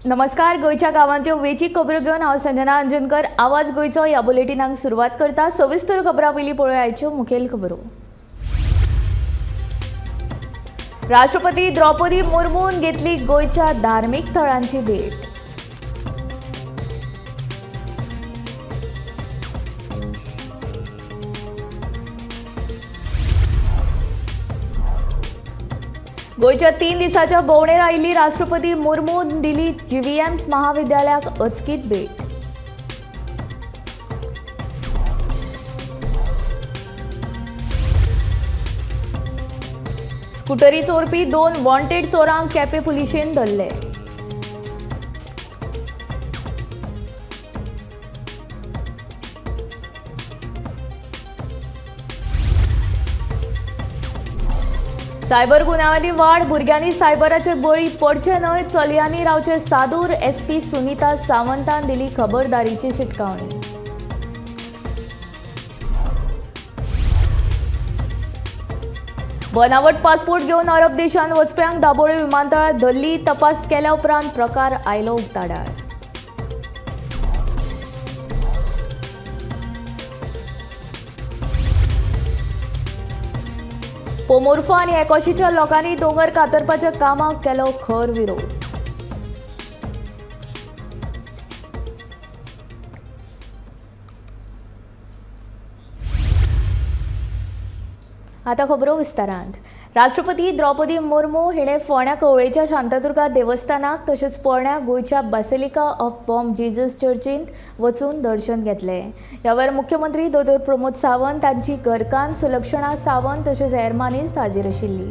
नमस्कार, गोयच्या गांवांतल्यो वेंचीक खबरो घेवन हांव संजना अंजनकर आवाज गोयचो ह्या बुलेटिनाक सुरवात करता। सविस्तर खबरां पयलीं पळोवया आयच्यो मुखेल खबरो। राष्ट्रपती द्रौपदी मुर्मून घेतली गोयच्या धार्मीक थळांची भेट। गोयच्या 3 दिसांच्या भोंवडेर आयिल्ली राष्ट्रपती मुर्मून दिली जीव्हीएम्स महाविद्यालयाक अचकीत भेट। स्कूटरी चोरपी 2 वॉन्टेड चोरांक केपें पुलिशेन धरले। सायबर गुन्यांवांनी वाड, भुरग्यांनी सायबराचे बळी पडचे न्हय, चलयांनी रावचे सादूर। एसपी सुनीता सावंतान दिली खबरदारीची शिटकावणी। बनावट पासपोर्ट घेवन अरब देशांत वचप्यांक दाबोळे विमानतळार धरली। तपास केल्या उपरांत प्रकार आयलो उक्ताडार। पोमोर्फा आनी एकोशीच्या लोकांनी दोंगर कातरपाच्या कामाक केलो खर विरोध। आता खबरो विस्तारांत। राष्ट्रपती द्रौपदी मुर्मू हिणें फोंड्या कवळेच्या शांतादुर्गा देवस्थानाक तशेंच पोरण्या गोयच्या बेसिलिका ऑफ बॉम जेजस चर्चींत वचून दर्शन घेतलें। ह्या वेळार मुख्यमंत्री दोतोर प्रमोद सावंत, तांची घरकान्न सुलक्षणा सावंत तशेंच हेर मानेस्त हाजीर आशिल्लीं।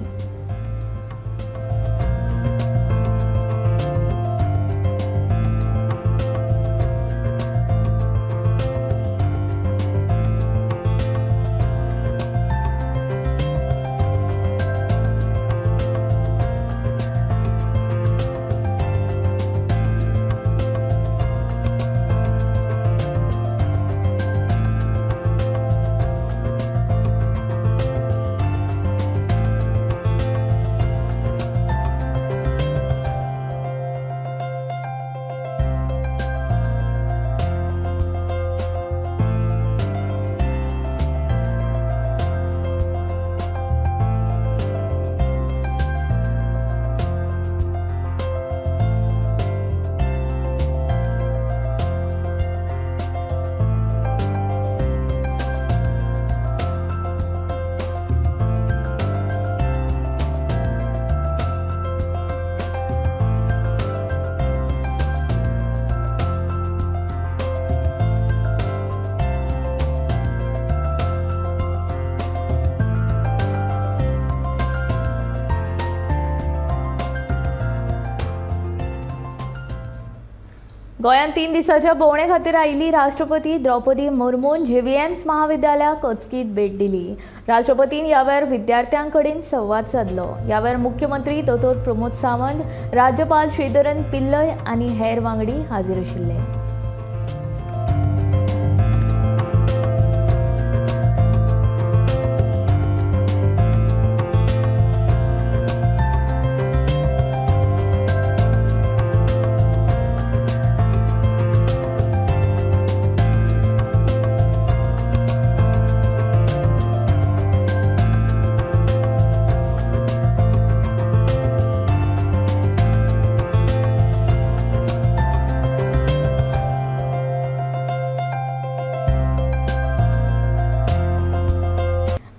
गोंयांत 3 दिसांच्या भोंवडे खातीर आयिल्ली राष्ट्रपती द्रौपदी मुर्मून जीव्हीएम्स महाविद्यालयाक अचकीत भेट दिली। राष्ट्रपतीन ह्या वेळार विद्यार्थ्यां कडेन संवाद साधलो। ह्या वेळार मुख्यमंत्री दोतोर प्रमोद सावंत, राज्यपाल श्रीधरन पिल्लय आनी हेर वांगडी हाजीर आशिल्ले।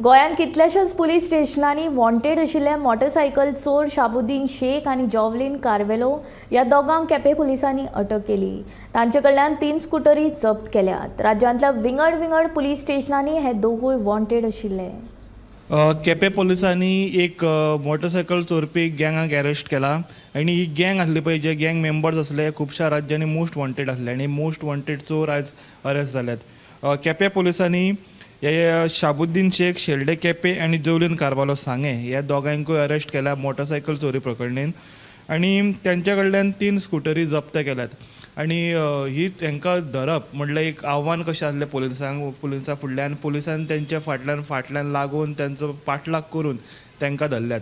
गोंयांत कितल्याशाच पुलीस स्टेशनांनी वॉन्टेड आशिल्ले मोटरसायकल चोर शाबुद्दीन शेख आनी जॉवलिन कार्वेलो ह्या दोगांक केपें पुलिसांनी अटक केली। तांचे कडल्यान 3 स्कूटरी जप्त केल्यात। राज्यांतल्या विंगड पुलीस स्टेशनांनी हे दोगूय वॉन्टेड आशिल्ले। केपें पुलिसांनी एक मोटरसायकल चोरपी गँगाक अरेस्ट केला आनी ही गँग आसली पळय, जे गँग मेंबर्स आसले खुबशा राज्यांनी मोस्ट वॉन्टेड आसले आनी मोस्ट वॉन्टेड चोर आयज अरेस्ट जाल्यात। केपें पुलिसांनी हे शाबुद्दीन शेख, शेल्डे केपे आनी जॉवलिन कार्वालो सांगे ह्या दोगांकूय अरेस्ट केल्या मोटरसायकल चोरी प्रकरणान आनी त्यांच्या कडल्यान 3 स्कूटरी जप्त केल्यात। आनी ही तांकां धरप म्हटल्यार एक आव्हान कशें आसलें पुलिसां फुडल्यान, पुलिसान तेंच्या फाटल्यान लागून त्यांचो पाठलाग करून तांकां धरल्यात।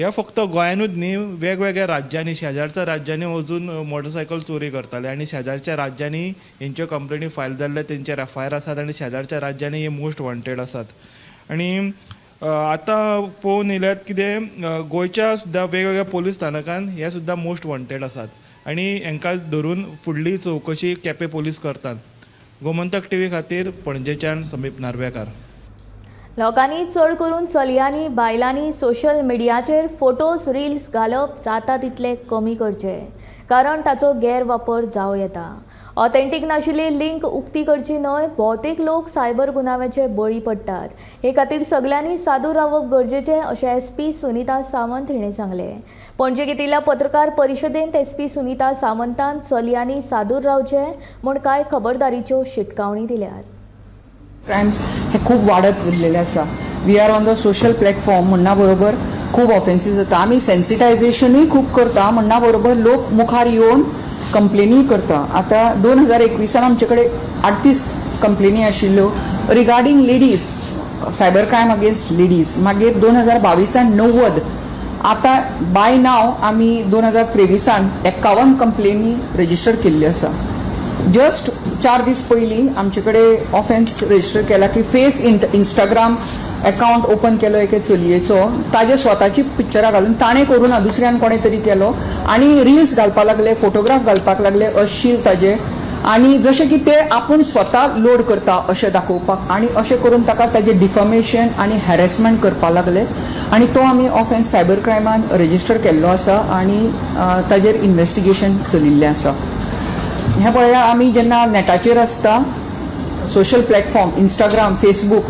हे फक्त गोंयानूच न्ही, वेगवेगळ्या राज्यांनी, शेजारच्या राज्यांनी वचून मोटरसायकल चोरी करताले आणि शेजारच्या राज्यांनी हेंच्यो कंप्लेनी फायल जाल्ले, तेंचेर FIR आसात आणि शेजारच्या राज्यांनी हे मोस्ट वॉन्टेड आसात. आणि आतां पळोवन येयल्यात कितें गोंयच्या सुद्दां वेगवेगळ्या पोलीस स्थानकान हे सुद्दां मोस्ट वॉन्टेड आसात आणि हांकां धरून फुडली चवकशी केपें पोलीस करतात. गोमंतक TV खातीर पणजेच्यान समीप नार्वेकार. लोकांनी चड करून चलयांनी बायलांनी सोशल मिडियाचेर फोटोज रील्स घालप जाता तितले कमी करचे, कारण ताचो गैरवापर जावं येता. ऑथेंटीक नाशिल्ली लिंक उक्ती करची न्हय, भोवतेक लोक सायबर गुन्यांवाचे बळी पडटात. हे खातीर सगळ्यांनी सादूर रावप गरजेचें अशें SP सुनीता सावंत हिणें सांगलें. पणजे घेतिल्ल्या पत्रकार परिशदेंत SP सुनीता सावंतान चलयांनी सादूर रावचें म्हूण कांय खबरदारीच्यो शिटकावणी दिल्यात. क्रायम्स हे खूप वाढत गेल्लेले आसा. We are on the social platform म्हणना बरोबर खूप ऑफेन्सीस जाता. आमी सेन्सिटायझेशनूय खूप करता म्हणना बरोबर लोक मुखार येवन कंप्लेनी करता. आतां 2021 आमचे कडेन 38 कंप्लेनी आशिल्ल्यो regarding ladies, cyber crime against ladies. मागीर 2022 90. आतां बाय नाव आमी 2023 51 कंप्लेनी रजिस्टर केल्ल्यो आसा. जस्ट 4 दीस पयलीं आमचे कडेन ऑफेन्स रजिस्टर केला की फेस इंस्टाग्राम अकाउंट ओपन केलो एके चलयेचो, ताजे स्वताची पिक्चरां घालून ताणें करूं ना, दुसऱ्यान कोणें तरी केलो आनी रील्स घालपाक लागले, फोटोग्राफ घालपाक लागले अश्लील ताजे, आनी जशें की ते आपूण स्वता लोड करता अशें दाखोवपाक, आनी अशें करून ताका ताजें डिफमेशन आनी हॅरेसमेंट करपाक लागले. आनी तो आमी ऑफेन्स सायबर क्रायमान रजिस्टर केल्लो आसा आनी ताजेर इन्व्हेस्टिगेशन चलिल्लें आसा. हे पळया, आमी जेन्ना नेटाचेर आसता, सोशल प्लॅटफॉर्म इंस्टाग्राम, फेसबूक,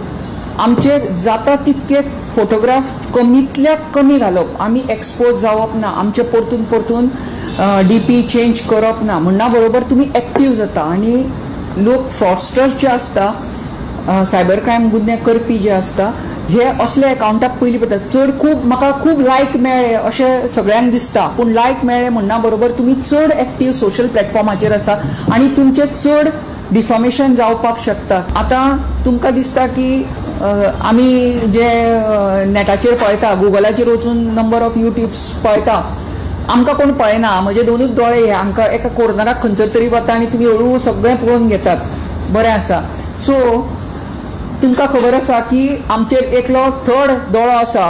आमचे जाता तितके फोटोग्राफ कमींतल्या कमी घालप. आमी एक्सपोज जावप ना, आमचे परतून DP चेंज करप ना. म्हणना बरोबर तुमी एक्टीव जाता आनी लोक फ्रॉडस्टर्स जे आसता, सायबर क्रायम गुन्हे करपी जे आसता, हे असले अकाउंटाक पयलीं पळयतात. म्हाका खूब लायक मेळ्ळे अशें सगळ्यांक दिसता, पूण लायक मेळ्ळे म्हणना बरोबर तुमी चड एक्टीव सोशल प्लॅटफॉर्माचेर आसा आनी तुमचें चड डिफमेशन जावपाक शकता. आतां तुमकां दिसता की आमी जे नेटाचेर पळयता, गुगलाचेर वचून नंबर ऑफ यूट्यूब्स पळयता, आमकां कोण पळयना, म्हजे दोनूच दोळे हे आमकां एका कॉर्नराक खंयसर तरी वता आनी तुमी हळू सगळें पळोवन घेतात. बरें आसा. सो तुमकां खबर आसा की आमचेर एकलो थर्ड दोळो आसा,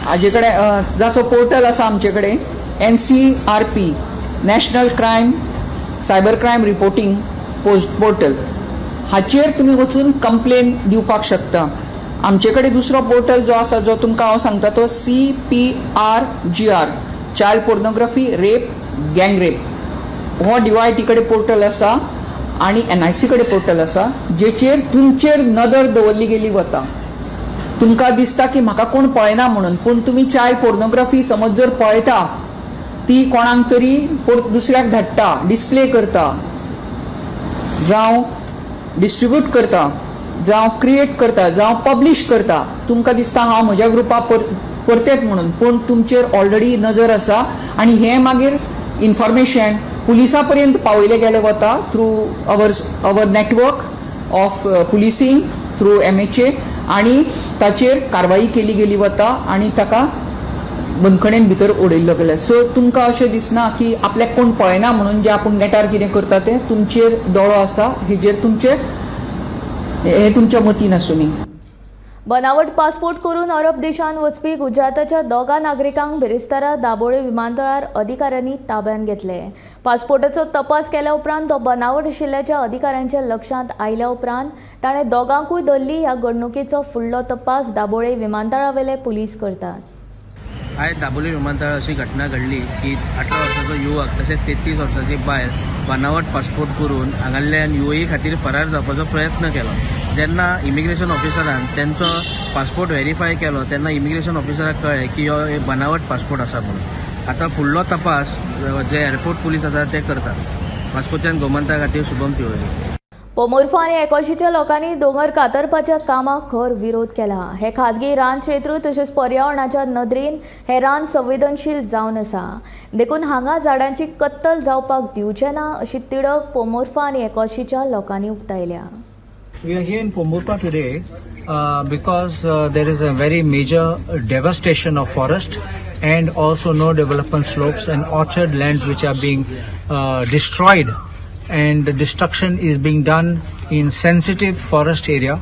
हाजे कडेन जाचो पोर्टल आसा आमचे कडेन, NCRP, national cyber crime reporting portal. हाचेर तुमी वचून कंप्लेन दिवपाक शकता. आमचे कडेन दुसरो पोर्टल जो आसा, जो तुमकां हांव सांगता, तो CPRGR, चायल्ड पोर्नोग्राफी, रेप, गँग रेप. हो DYT कडेन पोर्टल आसा आनी NIC कडेन पोर्टल आसा, जेचेर तुमचेर नदर दवरली गेली वता. तुमकां दिसता की म्हाका कोण पळयना म्हणून, पूण तुमी चायल्ड पोर्नोग्राफी समज जर पळयता, ती कोणाक तरी दुसऱ्याक धाडटा, डिस्प्ले करता, जावं डिस्ट्रिब्यूट करता, जावं क्रिएट करता, जावं पब्लीश करता. तुमकां दिसता हांव म्हज्या ग्रुपाक परतेत म्हणून, पूण तुमचेर ऑलरेडी नजर आसा आनी हें मागीर इन्फॉर्मेशन पुलिसा पर्यंत पावयले गेले वता through our network of policing, through MHA, आनी ताचेर कारवाई केली गेली वता आनी ताका बंदखणेन भितर उडयल्लो गेलो. सो तुमकां अशें दिसना की आपल्याक कोण पळयना म्हणून जे आपूण नेटार कितें करता तें तुमचेर दोळो आसा, हेजेर तुमच्या मतीन आसूनी. बनावट पासपोर्ट करून अरब देशांत वचपी गुजराताच्या 2 नागरिकांक बिरेस्तारा दाबोळे विमानतळार अधिकाऱ्यांनी ताब्यात घेतले. पासपोर्टाचो तपास केल्या उपरांत तो बनावट आशिल्ल्याच्या अधिकाऱ्यांच्या लक्षांत आयल्या उपरांत ताणें दोगांकूय धरली. ह्या घडणुकेचो फुडलो तपास दाबोळे विमानतळावेले पुलीस करतात. आयज दाबोळे विमानतळार अशी घटना घडली की 18 वर्सांचो युवक तशेंच 33 वर्सांची बायल बनावट पासपोर्ट करून हांगाल्यान UAE खातीर फरार जावपाचो प्रयत्न केलो. जेन्ना इमिग्रेशन ऑफिसरान त्यांचो पासपोर्ट व्हेरीफाय केलो तेन्ना इमिग्रेशन ऑफिसराक कळ्ळें की हो बनावट पासपोर्ट आसा म्हणून. आतां फुडलो तपास जे एअरपोर्ट पुलीस आसा ते करतात. वास्कोच्यान गोमंतका खातीर शुभम तिवरी. पोमुर्फा आनी एकोशीच्या लोकांनी दोंगर कातरपाच्या कामाक खर विरोध केला. हे खाजगी रान क्षेत्र तशेंच पर्यावरणाच्या नदरेन हे रान संवेदनशील जावन आसा, देखून हांगा झाडांची कत्तल जावपाक दिवचे ना अशी तिडक पोमुर्फा आनी एकोशीच्या लोकांनी उक्तायल्या. We are here in Pomurpa today because there is a very major devastation of forest and also no development slopes and orchard lands which are being destroyed, and the destruction is being done in sensitive forest area.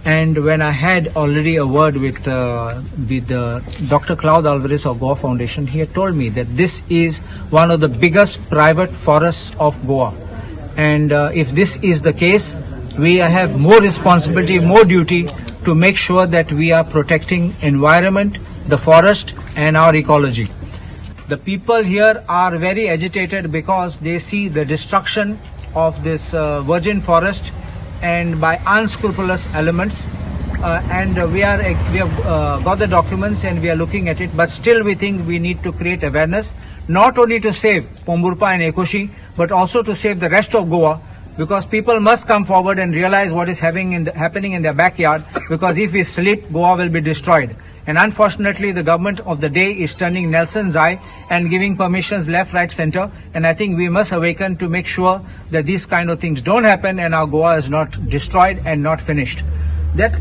And when I had already a word with Dr. Claude Alvarez of Goa Foundation, he had told me that this is one of the biggest private forests of Goa. And if this is the case, we have more responsibility, more duty to make sure that we are protecting environment, the forest and our ecology. The people here are very agitated because they see the destruction of this virgin forest and by unscrupulous elements, and we have got the documents and we are looking at it, but still we think we need to create awareness, not only to save Pomburpa and Ekoshi, but also to save the rest of Goa, because people must come forward and realize what is happening in their backyard, because if we sleep, Goa will be destroyed. And unfortunately, the government of the day is turning Nelson's eye and giving permissions left, right, center. And I think we must awaken to make sure that these kind of things don't happen and our Goa is not destroyed and not finished. That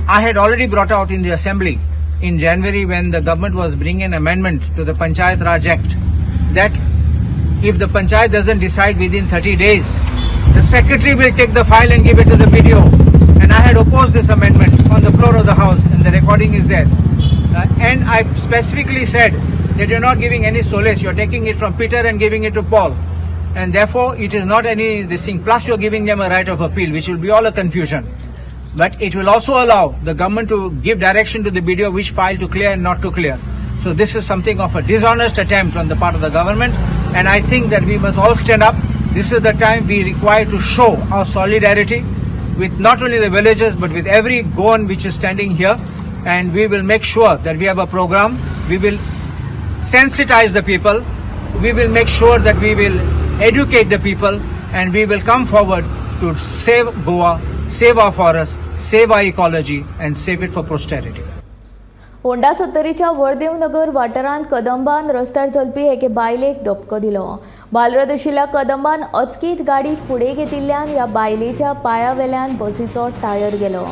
I had already brought out in the assembly in January when the government was bringing an amendment to the Panchayat Raj Act, that if the Panchayat doesn't decide within 30 days, the secretary will take the file and give it to the BDO. And I had opposed this amendment on the floor of the House, and the recording is there. And I specifically said that you're not giving any solace, you're taking it from Peter and giving it to Paul. And therefore, it is not any this thing. Plus, you're giving them a right of appeal, which will be all a confusion. But it will also allow the government to give direction to the BDO which file to clear and not to clear. So this is something of a dishonest attempt on the part of the government. And I think that we must all stand up. This is the time we require to show our solidarity with not only the villagers but with every Goan which is standing here, and we will make sure that we have a program. We will sensitize the people, we will make sure that we will educate the people, and we will come forward to save Goa, save our forests, save our ecology and save it for posterity. Honda 70च्या वर्देवनगर वाठारांत कदंबान रस्त्यार चलपी एके बायलेक धपको दिलो. बालरथ आशिल्ल्या कदंबान अचकीत गाडी फुडें घेतिल्ल्यान ह्या बायलेच्या पांया वेल्यान बसीचो टायर गेलो.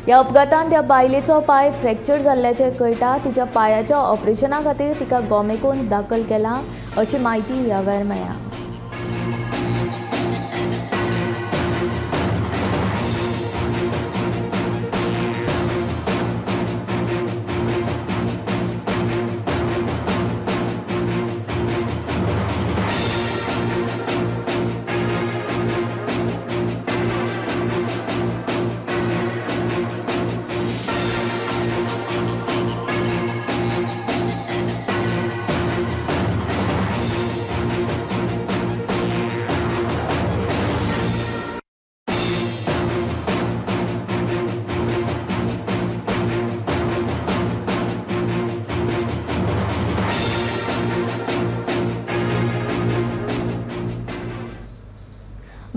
ह्या अपघातांत ह्या बायलेचो पाय फ्रॅक्चर जाल्ल्याचें कळटा. तिच्या पांयाच्या ऑपरेशना खातीर तिका गोमेकोन दाखल केला अशी माहिती ह्या वेळार मेळ्ळ्या.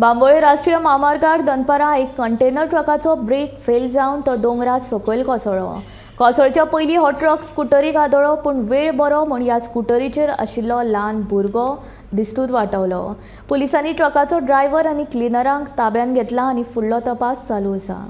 बांबोळे राष्ट्रीय महामार्गार दनपारां एक कंटेनर ट्रकाचो ब्रेक फेल जावन तो दोंगरात सकयल कोसळ्ळो. कोसळच्या पयलीं हो ट्रक स्कुटरीक आदळ्ळो, पूण वेळ बरो म्हूण ह्या स्कुटरीचेर आशिल्लो ल्हान भुरगो दिस्तूत वाटावलो. पुलिसांनी ट्रकाचो ड्रायव्हर आनी क्लिनरांक ताब्यात घेतला आनी फुडलो तपास चालू आसा.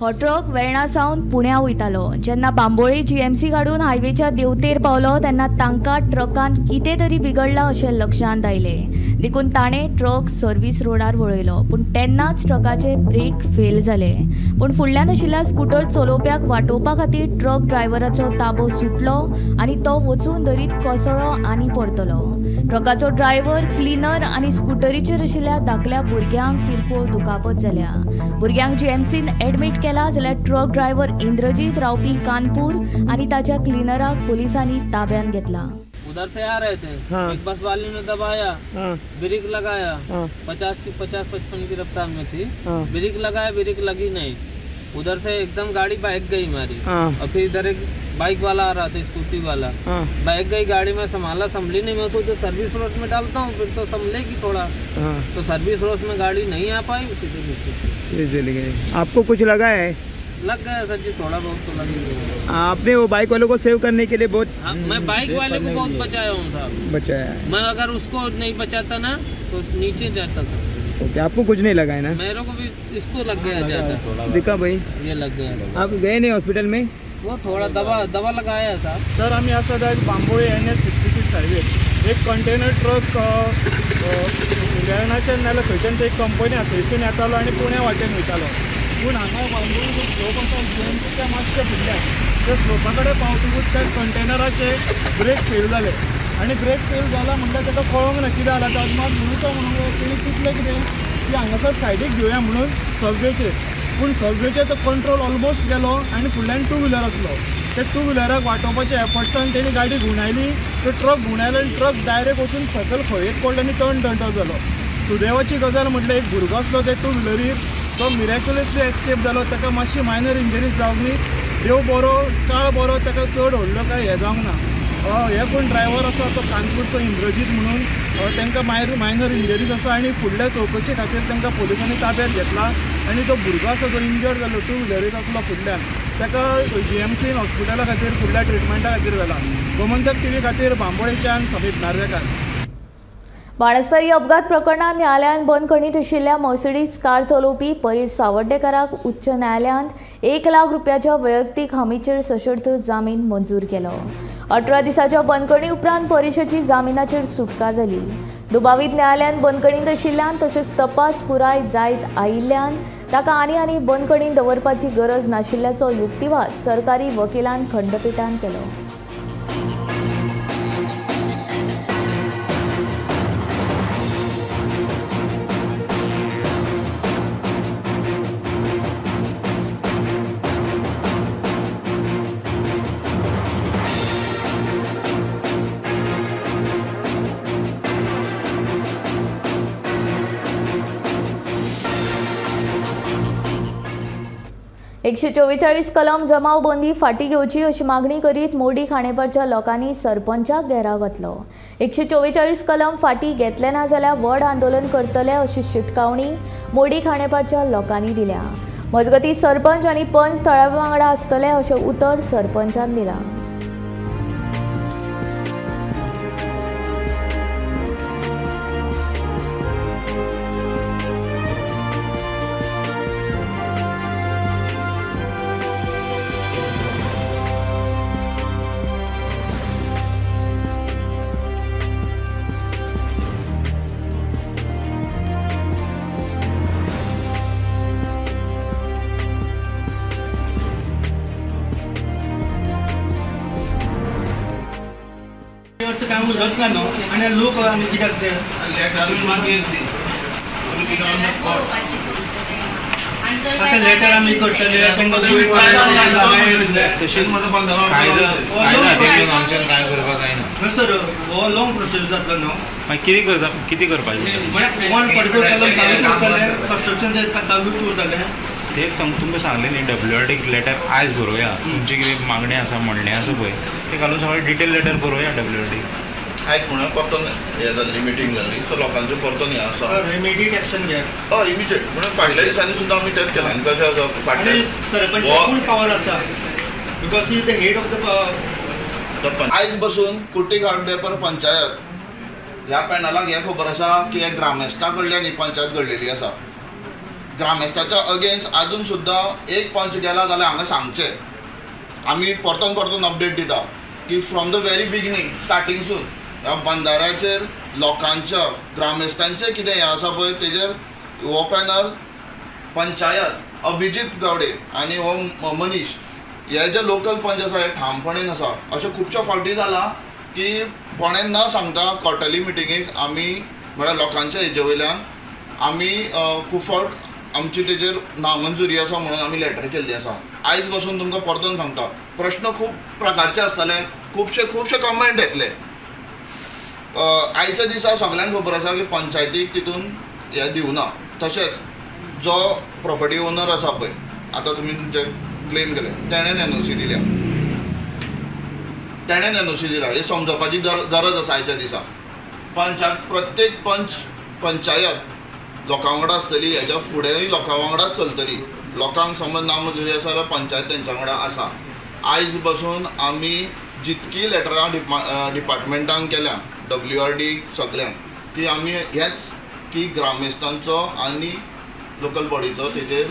हो ट्रक वेर्णा सावन पुण्या वयतालो. जेन्ना बांबोळे जीएमसी काडून हायवेच्या देवतेर पावलो तेन्ना तांकां ट्रकान कितें तरी बिगडलां अशें लक्षांत आयलें. देखून ताणें ट्रक सर्वीस रोडार वळयलो, पूण तेन्नाच ट्रकाचे ब्रेक फेल जाले. पूण फुडल्यान आशिल्ल्या स्कूटर चलोवप्याक वाटोवपा खातीर ट्रक ड्रायव्हराचो ताबो सुटलो आनी तो वचून धरीत कोसळ्ळो आनी परतलो. ट्रकाचो ड्रायव्हर, क्लिनर आनी स्कूटरीचेर आशिल्ल्या धाकल्या भुरग्यांक किरकोळ दुखापत जाल्या. भुरग्यांक जीएमसीन एडमीट केला, जाल्यार ट्रक ड्रायव्हर इंद्रजीत रावपी कानपूर आनी ताच्या क्लिनराक पुलिसांनी ताब्यात घेतला. उधर से आ रहे थे, एक बस वाले ने दबाया, ब्रेक लगाया, 50-55 की रफ्तार में थी, ब्रेक लगाया, ब्रेक लगी नहीं, उधर से एकदम गाड़ी बैक गई हमारी. और फिर इधर एक बाइक वाला आ रहा था, स्कूटी वाला, बैक गई गाड़ी में, संभली नहीं. मैं सोचा सर्विस रोड में डालता हूँ फिर तो संभलेगी थोड़ा, तो सर्विस रोड में गाड़ी नहीं आ पाई, सीधे नीचे. आपको कुछ लगा है? लग गया सर जी, थोड़ा बहुत तो लग गया. आपने वो बाइक वालों को सेव करने के लिए बहुत मैं बाइक वाले को बहुत बचाया हूँ साहब. बचाया. मैं अगर उसको नहीं बचाता ना तो नीचे जाता था. ओके, आपको कुछ नहीं लगा है ना? मेरे को भी इसको लग गया ज़्यादा। दिखा भाई, ये लग गया। आप गए नहीं हॉस्पिटल में? वो थोड़ा दवा लगाया था सर. आम्ही असं बांबोळी NS66 हायवे एक कंटेनर ट्रक वेर्णाच्यान नाल्यार खंयच्यान एक कंपनी आसा थंयसून येतालो आनी पुण्या वाटेन वयतालो. पूण हांगा बांबोळी जो स्लोप आसा GMCच्या मातशे फुडल्यान त्या स्लोपा कडेन पावतकूच त्या कंटेनराचे ब्रेक फेल जाले आनी ब्रेक फेल जाला म्हणल्यार ताका कळोंक ना कितें जालां. तो अदमास म्हणून म्हणून तेणी चिंतलें कितें की हांगासर सायडीक घेवया म्हणून सबवेचेर. पूण सबवेचेर तो कंट्रोल ऑलमोस्ट गेलो आनी फुडल्यान टू व्हिलर आसलो. ते टू व्हिलराक वाटोवपाच्या एफर्ट्सान तेणी गाडी घुंवडायली. तो ट्रक घुंवडायलो आनी ट्रक डायरेक्ट वचून सकयल खंयेक पडलो आनी टर्न जालो. सुदैवाची गजाल म्हटल्यार एक भुरगो आसलो ते टू व्हिलरीर. तो मिरेक्युलसली एस्केप जालो. ताका मातशी मायनर इंजरीज जावंक न्ही. देव बरो काळ बरो ताका चड व्हडलो काय हें जावंक ना. हे कोण ड्रायव्हर आसा तो कानपूरचो इंद्रजीत म्हणून तांकां मायनर इंजरीज आसा आनी फुडल्या चवकशे खातीर तांकां पुलिसांनी ताब्यात घेतला. आनी तो भुरगो आसा जो इंजर्ड जालो टू व्हिलरीर आसलो फुडल्यान ताका GMCन हॉस्पिटला खातीर फुडल्या ट्रिटमेंटा खातीर व्हेला. गोमंतक TV खातीर बांबोळेच्यान समीप नार्वेकार. बाणस्तारी अपघात प्रकरणात न्यायालयान बंद कणीत आशिल्ल्या मर्सिडीज कार चलोवपी परेश सावड्डेकाराक उच्च न्यायालयान 1 लाख रुपयाच्या वैयक्तीक हमीचेर सशर्त जामीन मंजूर केलो. 18 दिसाच्या बंदखणी उपरांत परेशाची जामिनाचेर सुटका जाली. दुबावीत न्यायालयान बंदखणीत आशिल्ल्यान तशेंच तपास पुराय जायत आयिल्ल्यान ताका आनी बंदखणीत दवरपाची गरज नाशिल्ल्याचो युक्तिवाद सरकारी वकिलान खंडपीठान केलो. एकशे 44 कलम जमावबंदी फाटी घेवची अशी मागणी करीत मोडी खाणेपारच्या लोकांनी सरपंचाक घेराव घातलो. 144 कलम फाटी घेतले ना जाल्यार व्हड आंदोलन करतले अशी शिटकावणी मोडी खाणेपारच्या लोकांनी दिल्या. मजगती सरपंच आनी पंच थळाव्या वांगडा आसतले अशें उतर सरपंचान दिलां. काम उरत ना न्हू आनी लोक आनी कित्याक ते आतां लेटर आमी करतले सर हो लॉंग प्रोसेस जातलो न्हू. मागीर कितें करपाचें कन्स्ट्रक्शन चालू उरतलें. तेच तुमकां सांगलें न्ही WRD लेटर आयज बरोवया. तुमची कितें मागणी आसा म्हणणें आसा पळय तें घालून सगळें डिटेल लेटर बरोवया WRD. आयज म्हणून परतून हें जाल्ली मिटींग जाल्ली सो लोकांचें परतून हें आसा इमिडिएट एक्शन घे. हय इमिजिएट म्हणून फाटल्या दिसांनी सुद्दां आमी तेंच केलां. आनी कशें आसा फाटल्या सरपंच फूल पावर आसा because he is the head of the. आयज बसून कुर्टी गांवडेपर पंचायत ह्या पॅनलाक हें खबर आसा की हे ग्रामेस्ता कडल्यान ही पंचायत घडलेली आसा. ग्रामेस्ताच्या अगेन्स्ट आजून सुद्दां एक पंच गेला जाल्यार हांगा सांगचें. आमी परतून अपडेट दिता की फ्रॉम द वेरी बिगिनींग स्टार्टिंगसून ह्या बंधाऱ्याचेर लोकांच्या ग्रामेस्तांचें कितें हें आसा पळय तेजेर हो पॅनल पंचायत अभिजीत गावडे आनी हो मनीश हे जे लोकल पंच आसा हे ठामपणीन आसा. अशें खुबश्यो फावटी जालां की कोणें न सांगता क्वॉर्टरली मिटिंगेक आमी म्हळ्यार लोकांच्या हेजे वयल्यान आमी खूब फावट आमची तेजेर नामंजुरी आसा म्हणून आमी लेटर केल्ली आसा. आयज बसून तुमकां परतून सांगता प्रश्न खूब प्रकारचे आसतले. खुबशे कमेंट येतले. आयच्या दिसा सगळ्यांक खबर आसा की पंचायतीक तितून हें दिवना. तशेंच जो प्रॉपर्टी ओनर आसा पळय आतां तुमी जे क्लेम केले तेणेन NOC दिल्या. तेणेन NOC दिला हे समजपाची गरज आसा आयच्या दिसा. प्रत्येक पंचायत लोकां वांगडा आसतली. हेच्या फुडेंय लोकां वांगडाच चलतली. लोकांक समज नामंजुरी आसा जाल्यार पंचायत तेंच्या वांगडा आसा. आयज बसून आमी जितकी लेटरां डिपार्टमेंटांक केल्या WRD सगळ्यांक ती आमी हेच की ग्रामस्थांचो आनी लोकल बॉडीचो तेजेर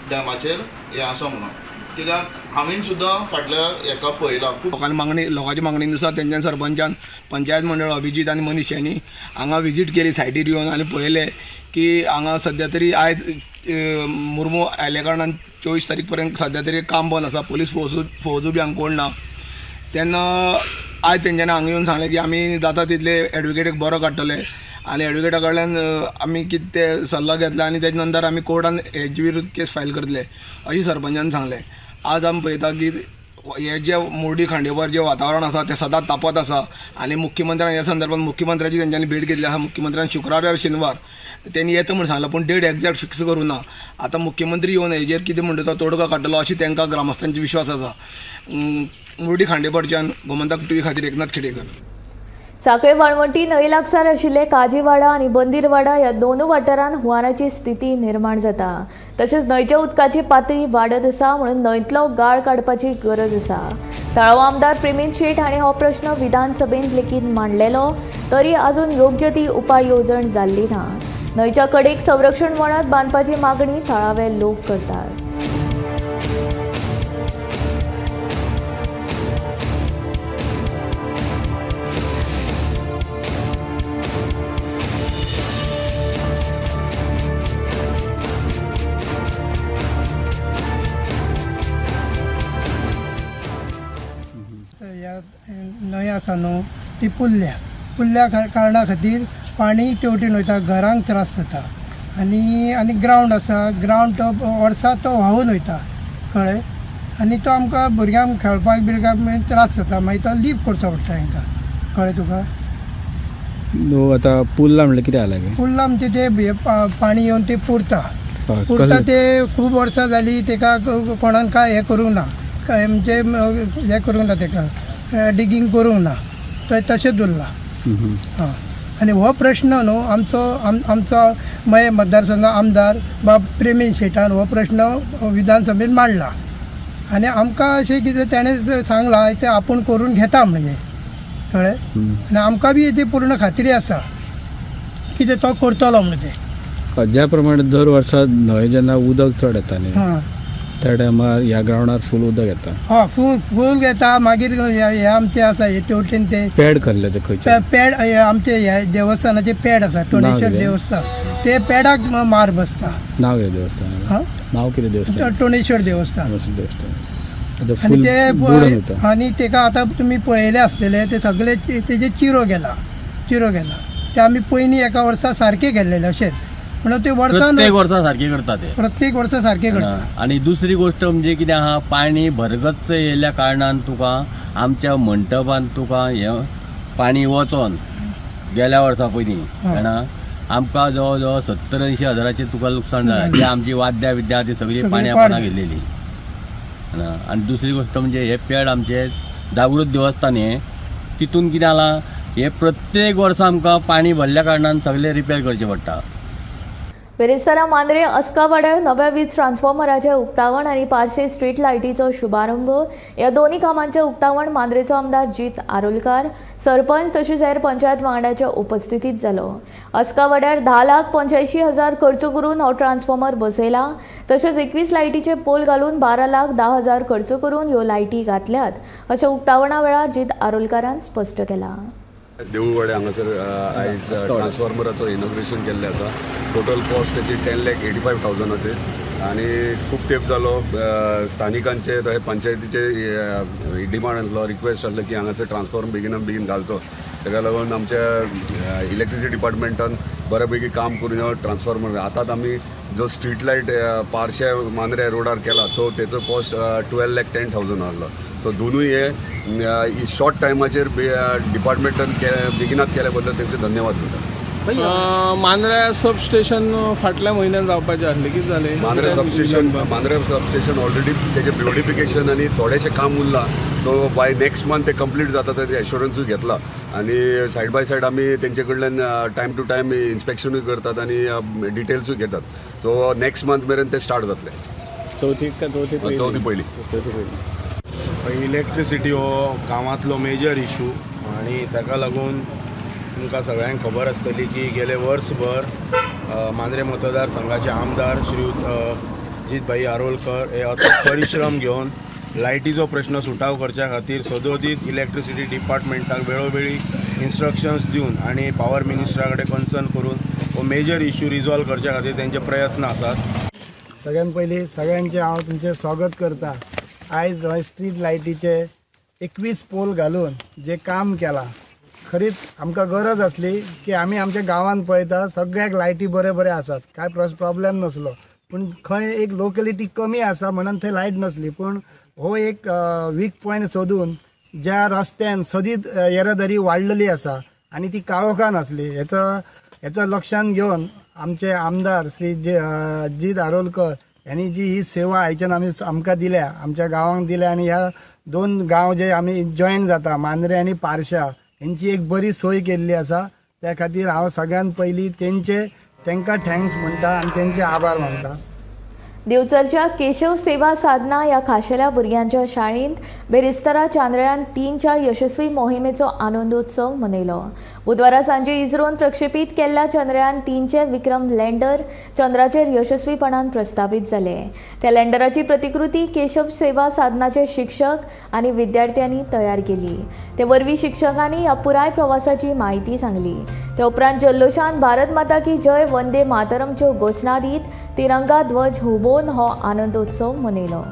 डॅमाचेर हें आसा म्हणून. कित्याक हांवें सुद्दां फाटल्या हेका पळयलां खूब लोकांची मागणीनुसार तेंच्यान सरपंचान पंचायत मंडळ अभिजीत आनी मनीश यांनी हांगा विजीट केली सायटीर येवन आनी पळयलें की हांगा सद्या तरी आयज मुर्मू आयल्या कारणान 24 तारीख पर्यंत सद्या तरी काम बंद आसा. पोलीस फौजूय बी हांगा कोण ना. तेन्ना आयज तेंच्यांनी हांगा येवन सांगलें की आमी जाता तितले एडवोकेटीक बरो काडटले आनी एडवोकेटा कडल्यान आमी कितें ते सल्लो घेतला आनी तेजे नंतर आमी कोर्टान हेजे विरुद्ध केस फायल करतले अशें सरपंचान सांगलें. आज आमी पळयता की हे जे मुर्डी खांडेपार जे वातावरण आसा तें सदांच तापत आसा आनी मुख्यमंत्र्यान ह्या संदर्भात मुख्यमंत्र्याची तेंच्यांनी भेट घेतली आसा. मुख्यमंत्र्यान शुक्रार वा शेनवार त्यांनी येता म्हणून सांगलां पूण डेट एक्झॅक्ट फिक्स करूं ना. आतां मुख्यमंत्री येवन हेजेर कितें म्हणटा तो तोडगो काडटलो अशी तांकां ग्रामस्थांची विश्वास आसा. मुर्डी खांडेपारच्यान गोमंतक टीव्ही खातीर एकनाथ खेडेकर. सांखळे वाळवंटी न्हंये लागसार आशिल्ले काजीवाडा आनी बंदीरवाडा ह्या दोनूय वाठारांत हुंवाराची स्थिती निर्माण जाता. तशेंच न्हंयच्या उदकाची पातळी वाडत आसा म्हणून न्हंयतलो गाळ काडपाची गरज आसा. तळाव आमदार प्रेमीत शेट हाणें हो प्रश्न विधानसभेंत लेगीत मांडलेलो तरी आजून योग्य ती उपाय येवजण जाल्ली ना. न्हंयच्या कडेक संरक्षण वणत बांदपाची मागणी थळावे लोक करतात. न्हंय आसा न्हू ती पुल्ल्या कारणा खातीर पाणी तेवटेन वयता, घरांक त्रास जाता आनी ग्रावंड आसा, ग्रावंड तो वर्सा तो व्हांवून वयता कळ्ळें. आनी तो आमकां भुरग्यांक खेळपाक बिळपाक त्रास जाता. मागीर तो लीव करचो पडटा हांकां कळ्ळें तुका. न्हू आतां पुल्ला म्हणल्यार कितें जालें? पुल्ला म्हणजे ते पाणी येवन ते पुरता ते खूब वर्सां जालीं. ताका कोणान काय हें करूंक ना, म्हणजे हें करूंक ना, ताका डिगींग करूंक ना, तो तशेंच उरला. हां आनी हो प्रश्न न्हू आमचो मतदारसंघ आमदार बाब प्रेमीत शेटान हो प्रश्न विधानसभेत मांडला आनी आमकां अशें कितें ताणें सांगलां तें आपूण करून घेता म्हणजे कळ्ळें. आनी आमकां बी हेची पूर्ण खात्री आसा कितें तो करतलो म्हणून ते. ज्या प्रमाणे दर वर्सा न्हंय जेन्ना उदक चड येता न्ही त्या टायमार ह्या ग्रावंडार फूल उदक येता. हय फूल येता. मागीर हे आमचे आसा हे तेवटेन ते पॅड करले ते खंयचे पॅड आमचे ह्या देवस्थानाचे पॅड आसा टोणेश्वर देवस्थान ते पॅडाक मार बसता. नांव कितें देवस्थान? नांव कितें देवस्थान? टोणेश्वर देवस्थान. आनी ते आनी ताका आतां तुमी पळयले आसतले ते सगळे तेजे चिरो गेला ते आमी पयलीं एका वर्सा सारके गेल्लेले अशेंच म्हणून ते प्रत्येक वर्सा सारखे करता ते प्रत्येक वर्सा सारखे करता. आणि दुसरी गोष्ट म्हणजे कितें आहा पाणी भरगच्च येयल्या कारणान तुका आमच्या मंटपान तुका हे पाणी वचोन गेल्या वर्सा पयलीं जाणा आमकां जवळ जवळ 70-80 हजाराचें तुका लुकसाण जालें. जे आमची वाद्या विद्या ती सगळी पाण्या पोंदा गेलेली. आनी दुसरी गोष्ट म्हणजे हे पेड आमचे जागृत देवस्थान हे तितून कितें जालां हे प्रत्येक वर्सा आमकां पाणी भरल्या कारणान सगळे रिपेर करचें पडटा. बेरेस्तारा मांद्रे अस्कावाड्यार नव्या वीज ट्रान्सफॉर्मराचे उक्तावण आनी पारसे स्ट्रीट लायटीचो शुभारंभ ह्या दोन्ही कामांचे उक्तावण मांद्रेचो आमदार जीत आरोलकार सरपंच तशेंच हेर पंचायत वांगड्याच्या उपस्थितीत जालो. अस्कावाड्यार 10,85,000 खर्च करून हो ट्रान्सफॉर्मर बसयला. तशेंच 21 लायटीचे पोल घालून 12,10,000 खर्च करून ह्यो लायटी घातल्यात अशें उक्तावणा वेळार जीत आरोलकारान स्पश्ट केलां. देऊळवाडे हांगासर आयज ट्रान्सफॉर्मराचो इनॉग्रेशन केल्लें आसा. टोटल कॉस्ट तेची 10,85,000 आनी खूब तेंप जालो स्थानिकांचे तशें पंचायतीचे डिमांड आसलो, रिक्वेस्ट आसलो की हांगासर ट्रान्सफॉर्मर बेगीन घालचो. ताका लागून आमच्या इलेक्ट्रिसिटी डिपार्टमेंटान बऱ्यापैकी काम करून ट्रान्सफॉर्मर आतां आमी जो स्ट्रीट लायट पारशे मांद्रे रोडार केला तो तेचो कॉस्ट 12,10,000 आसलो. सो दोनूय हे शॉर्ट टायमाचेर डिपार्टमेंटान बेगिनात केल्या बद्दल तेंचे धन्यवाद करता. मांद्रे सबस्टेशन फाटल्या म्हयन्यान जावपाचें आसलें, कितें जालें? मांद्रे सबस्टेशन ऑलरेडी तेजें ब्युटिफिकेशन आनी थोडेशें काम उरलां. सो बाय नेक्स्ट मंथ ते कंप्लीट जाता तेजे एश्युरन्सूय घेतला आनी सायड बाय सायड आमी तेंचे कडल्यान टायम टू टायम इन्स्पेक्शनूय करतात आनी डिटेल्सूय घेतात. सो नेक्स्ट मंथ मेरेन ते स्टार्ट जातले. चवथी पयली. इलेक्ट्रिसिटी हो गांवांतलो मेजर इशू आनी ताका लागून तुमकां सगळ्यांक खबर आसतली की गेले वर्सभर मांद्रे मतदारसंघाचे आमदार श्रीयुत जितभाई आरोलकर हे अथक परिश्रम घेवन लायटीचो प्रश्न सुटाव करच्या खातीर सदोदीत इलेक्ट्रिसिटी डिपार्टमेंटाक वेळोवेळी इन्स्ट्रक्शन्स दिवन आनी पावर मिनिस्टरा कडेन कन्सर्न करून हो मेजर इश्यू रिजॉल्व करच्या खातीर तेंचे प्रयत्न आसात. सगळ्यात पयलीं सगळ्यांचे हांव तुमचें स्वागत करता. आयज हो स्ट्रीट लायटीचे 21 पोल घालून जे काम केलां खरीच आमकां गरज आसली की आमी आमच्या गांवांत पळयता सगळ्याक लायटी बरे बरे आसात, कांय प्रॉब्लेम नसलो. पूण खंय एक लोकेलिटी कमी आसा म्हणून थंय लायट नसली. पूण हो एक वीक पॉयंट सोदून ज्या रस्त्यान सदीत येरादारी वाडलेली आसा आनी ती काळोखान आसली हेचो लक्षांत घेवन आमचे आमदार श्री जित आरोलकर यांनी जी ही सेवा आयच्यान आमकां दिल्या, आमच्या गांवांक दिल्या आनी ह्या 2 गांव जे आमी जॉयन जाता मांद्रे आनी पार्शा हेंची एक बरी सोय केल्ली आसा. त्या खातीर हांव सगळ्यात पयलीं तांकां थँक्स म्हणटा आनी तेंचे आभार मानता. दिवचलच्या केशव सेवा साधना या खाशेल्या भुरग्यांच्या शाळेंत बेरेस्तारा चांद्रयान 3च्या यशस्वी मोहिमेचो आनंदोत्सव मनयलो. बुधवारा सांजे इस्रोन प्रक्षेपीत केल्ल्या चंद्रयान 3चे विक्रम लँडर चंद्राचेर यशस्वीपणान प्रस्थापित जाले. त्या लँडराची प्रतिकृती केशव सेवा साधनाचे शिक्षक आनी विद्यार्थ्यांनी तयार केली. ते वरवीं शिक्षकांनी ह्या पुराय प्रवासाची माहिती सांगली. ते उपरांत जल्लोशान भारत माता की जय वंदे मातरमच्यो घोशणा दीत तिरंगा ध्वज हुबोवन हो आनंदोत्सव मनयलो.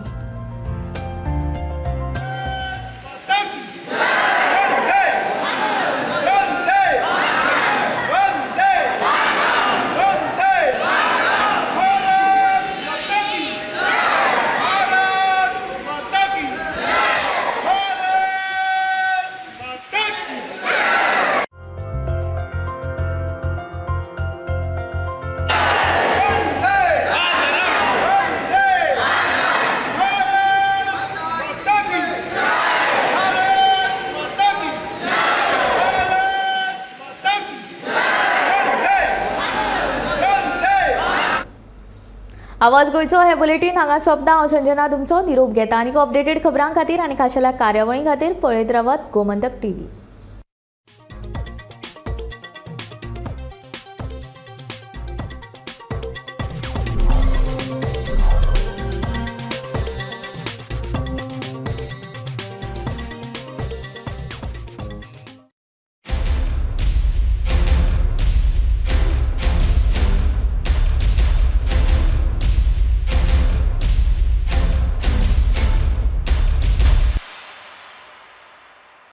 आवाज गोयचो हे बुलेटिन हांगा सोंपता. हांव संजना तुमचो निरोप घेता. आनी अपडेटेड खबरां खातीर आनी खाशेल्या कार्यावळीं खातीर पळयत रावात गोमंतक TV.